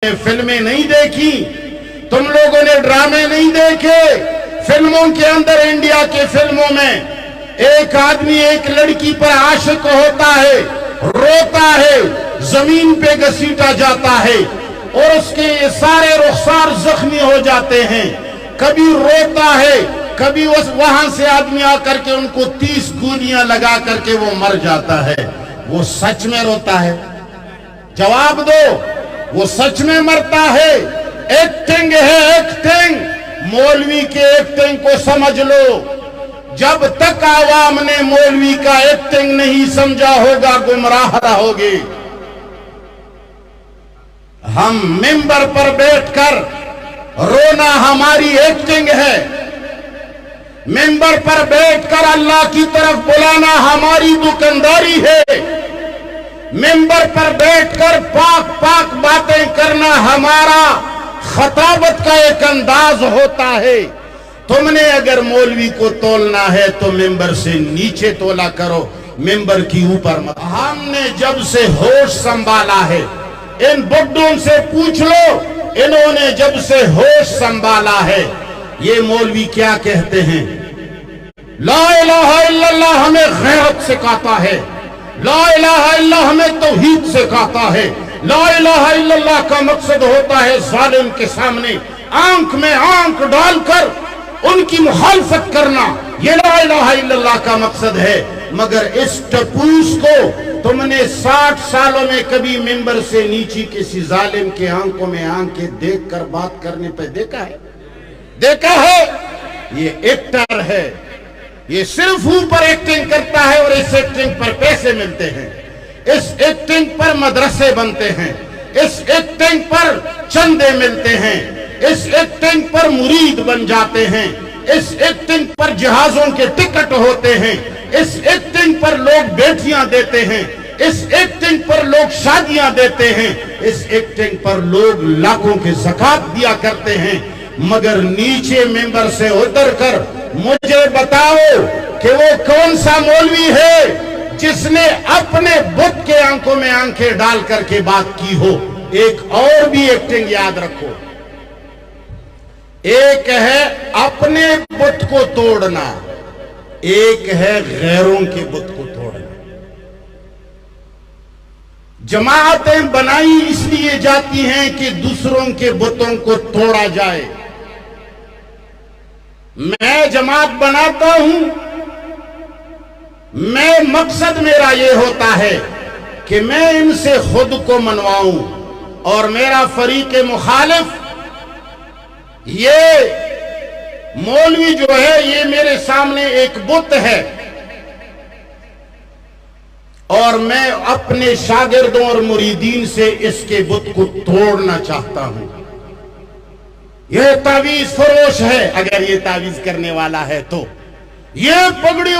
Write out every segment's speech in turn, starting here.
فلمیں نہیں دیکھی، تم لوگوں نے ڈرامے نہیں دیکھے۔ فلموں کے اندر، انڈیا کے فلموں میں ایک آدمی ایک لڑکی پر عاشق ہوتا ہے، روتا ہے، زمین پہ گھسیٹا جاتا ہے اور اس کے یہ سارے رخسار زخمی ہو جاتے ہیں۔ کبھی روتا ہے، کبھی وہاں سے آدمی آ کر کے ان کو 30 گولیاں لگا کر کے وہ مر جاتا ہے۔ وہ سچ میں روتا ہے؟ جواب دو، وہ سچ میں مرتا ہے؟ ایکٹنگ ہے، ایکٹنگ۔ مولوی کے ایکٹنگ کو سمجھ لو۔ جب تک عوام نے مولوی کا ایکٹنگ نہیں سمجھا ہوگا، گمراہ رہوگے۔ ہم ممبر پر بیٹھ کر رونا ہماری ایکٹنگ ہے، ممبر پر بیٹھ کر اللہ کی طرف بلانا ہماری دکانداری ہے، ممبر پر بیٹھ کر پاک پاک باتیں کرنا ہمارا خطابت کا ایک انداز ہوتا ہے۔ تم نے اگر مولوی کو تولنا ہے تو ممبر سے نیچے تولا کرو، ممبر کی اوپر مت۔ ہم نے جب سے ہوش سنبھالا ہے، ان بڈوں سے پوچھ لو، انہوں نے جب سے ہوش سنبھالا ہے، یہ مولوی کیا کہتے ہیں؟ لا الہ الا اللہ ہمیں غیرت سکھاتا ہے، لا الہ الا اللہ ہمیں توحید سکھاتا ہے، لا الہ الا اللہ کا مقصد ہوتا ہے ظالم کے سامنے آنکھ میں آنکھ ڈال کر ان کی مخالفت کرنا، یہ لا الہ الا اللہ کا مقصد ہے۔ مگر اس ٹپوس کو تم نے 60 سالوں میں کبھی ممبر سے نیچے کسی ظالم کے آنکھوں میں آنکھیں دیکھ کر بات کرنے پہ دیکھا ہے؟ دیکھا ہے؟ یہ ایکٹر ہے، یہ صرف اوپر ایکٹنگ کرتا ہے اور اس ایکٹنگ پر پیسے ملتے ہیں، اس ایکٹنگ پر مدرسے بنتے ہیں، اس ایکٹنگ پر چندے ملتے ہیں، اس ایکٹنگ پر مرید بن جاتے ہیں، اس ایکٹنگ پر جہازوں کے ٹکٹ ہوتے ہیں، اس ایکٹنگ پر لوگ بیٹیاں دیتے ہیں، اس ایکٹنگ پر لوگ شادیاں دیتے ہیں، اس ایکٹنگ پر لوگ لاکھوں کے زکوٰۃ دیا کرتے ہیں۔ مگر نیچے ممبر سے اتر کر مجھے بتاؤ کہ وہ کون سا مولوی ہے جس نے اپنے بت کے آنکھوں میں آنکھیں ڈال کر کے بات کی ہو۔ ایک اور بھی ایکٹنگ یاد رکھو، ایک ہے اپنے بت کو توڑنا، ایک ہے غیروں کے بت کو توڑنا۔ جماعتیں بنائی اس لیے جاتی ہیں کہ دوسروں کے بتوں کو توڑا جائے۔ میں جماعت بناتا ہوں، مقصد میرا یہ ہوتا ہے کہ میں ان سے خود کو منواؤں، اور میرا فریق مخالف یہ مولوی جو ہے یہ میرے سامنے ایک بت ہے، اور میں اپنے شاگردوں اور مریدین سے اس کے بت کو توڑنا چاہتا ہوں۔ یہ تعویذ فروش ہے، اگر یہ تعویذ کرنے والا ہے تو یہ پگڑی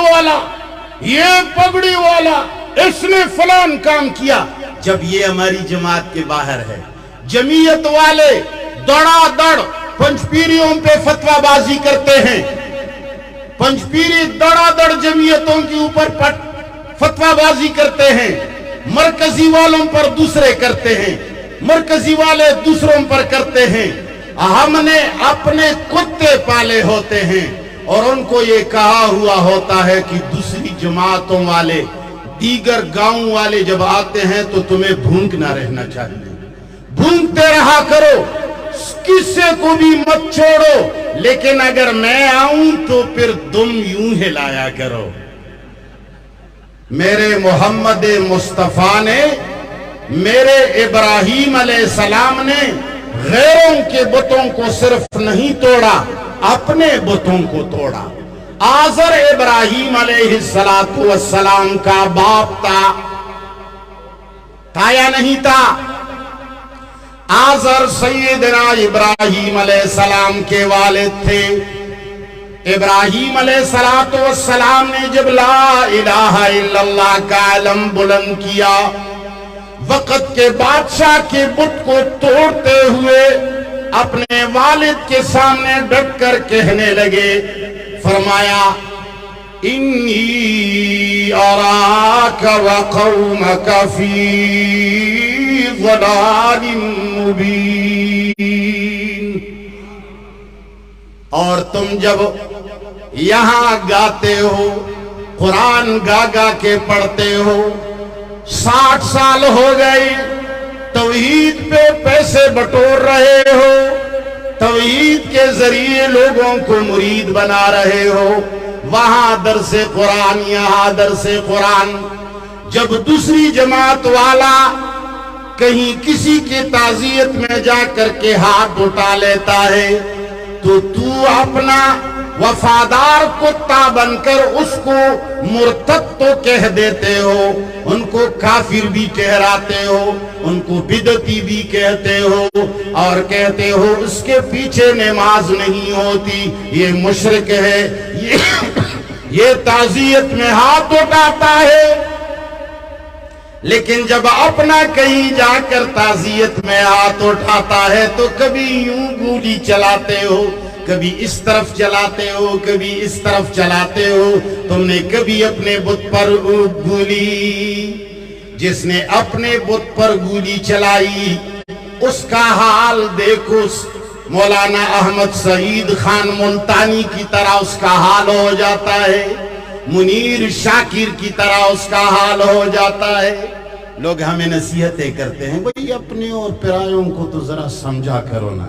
والا اس نے فلان کام کیا، جب یہ ہماری جماعت کے باہر ہے۔ جمعیت والے دڑا دڑ پنج پیریوں پہ فتوہ بازی کرتے ہیں، پنج پیری دڑا دڑ جمعیتوں کے اوپر فتوہ بازی کرتے ہیں، مرکزی والوں پر دوسرے کرتے ہیں، مرکزی والے دوسروں پر کرتے ہیں۔ ہم نے اپنے کتے پالے ہوتے ہیں اور ان کو یہ کہا ہوا ہوتا ہے کہ دوسری جماعتوں والے، دیگر گاؤں والے جب آتے ہیں تو تمہیں بھونکنا رہنا چاہیے، بھونکتے رہا کرو، کسی کو بھی مت چھوڑو، لیکن اگر میں آؤں تو پھر تم یوں ہلایا کرو۔ میرے محمد مصطفیٰ نے، میرے ابراہیم علیہ السلام نے غیروں کے بتوں کو صرف نہیں توڑا، اپنے بتوں کو توڑا۔ آزر ابراہیم علیہ السلام کا باپ تھا یا نہیں تھا؟ آزر سیدنا ابراہیم علیہ السلام کے والد تھے۔ ابراہیم علیہ السلام نے جب لا الہ الا اللہ کا علم بلند کیا، وقت کے بادشاہ کے بت کو توڑتے ہوئے اپنے والد کے سامنے ڈٹ کر کہنے لگے، فرمایا انی اراک وقومک فی ضلال مبین۔ اور تم جب یہاں گاتے ہو، قرآن گا گا کے پڑھتے ہو، 60 سال ہو گئے توحید پہ پیسے بٹور رہے ہو، توحید کے ذریعے لوگوں کو مرید بنا رہے ہو، وہاں درس قرآن یہاں درس قرآن۔ جب دوسری جماعت والا کہیں کسی کی تعزیت میں جا کر کے ہاتھ اٹھا لیتا ہے تو اپنا وفادار کتا بن کر اس کو مرتد تو کہہ دیتے ہو، ان کو کافر بھی کہراتے ہو، ان کو بدعتی بھی کہتے ہو، اور کہتے ہو اس کے پیچھے نماز نہیں ہوتی، یہ مشرک ہے، یہ تعزیت میں ہاتھ اٹھاتا ہے۔ لیکن جب اپنا کہیں جا کر تعزیت میں ہاتھ اٹھاتا ہے تو کبھی یوں گولی چلاتے ہو، کبھی اس طرف چلاتے ہو، کبھی اس طرف چلاتے ہو۔ تم نے کبھی اپنے بت پر گولی، جس نے اپنے بت پر گولی چلائی اس کا حال دیکھو، مولانا احمد سعید خان ملتانی کی طرح اس کا حال ہو جاتا ہے، منیر شاکر کی طرح اس کا حال ہو جاتا ہے۔ لوگ ہمیں نصیحتیں کرتے ہیں، بھئی اپنے اور پرایوں کو تو ذرا سمجھا کرو نا۔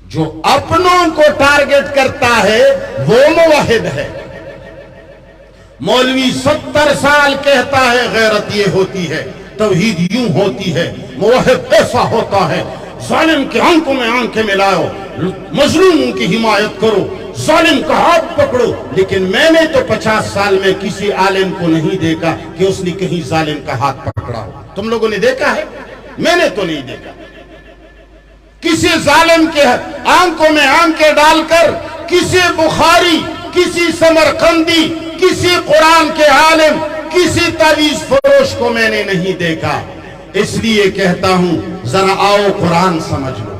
جو اپنوں کو ٹارگٹ کرتا ہے وہ موحد ہے۔ مولوی 70 سال کہتا ہے غیرت یہ ہوتی ہے، توحید یوں ہوتی ہے، موحد ایسا ہوتا ہے، ظالم کے آنکھوں میں آنکھیں ملاؤ، مظلوموں کی حمایت کرو، ظالم کا ہاتھ پکڑو۔ لیکن میں نے تو 50 سال میں کسی عالم کو نہیں دیکھا کہ اس نے کہیں ظالم کا ہاتھ پکڑا ہو۔ تم لوگوں نے دیکھا ہے؟ میں نے تو نہیں دیکھا۔ کسی ظالم کے آنکھوں میں آنکھیں ڈال کر کسی بخاری، کسی سمرقندی، کسی قرآن کے عالم، کسی تعویذ فروش کو میں نے نہیں دیکھا۔ اس لیے کہتا ہوں ذرا آؤ قرآن سمجھ لو۔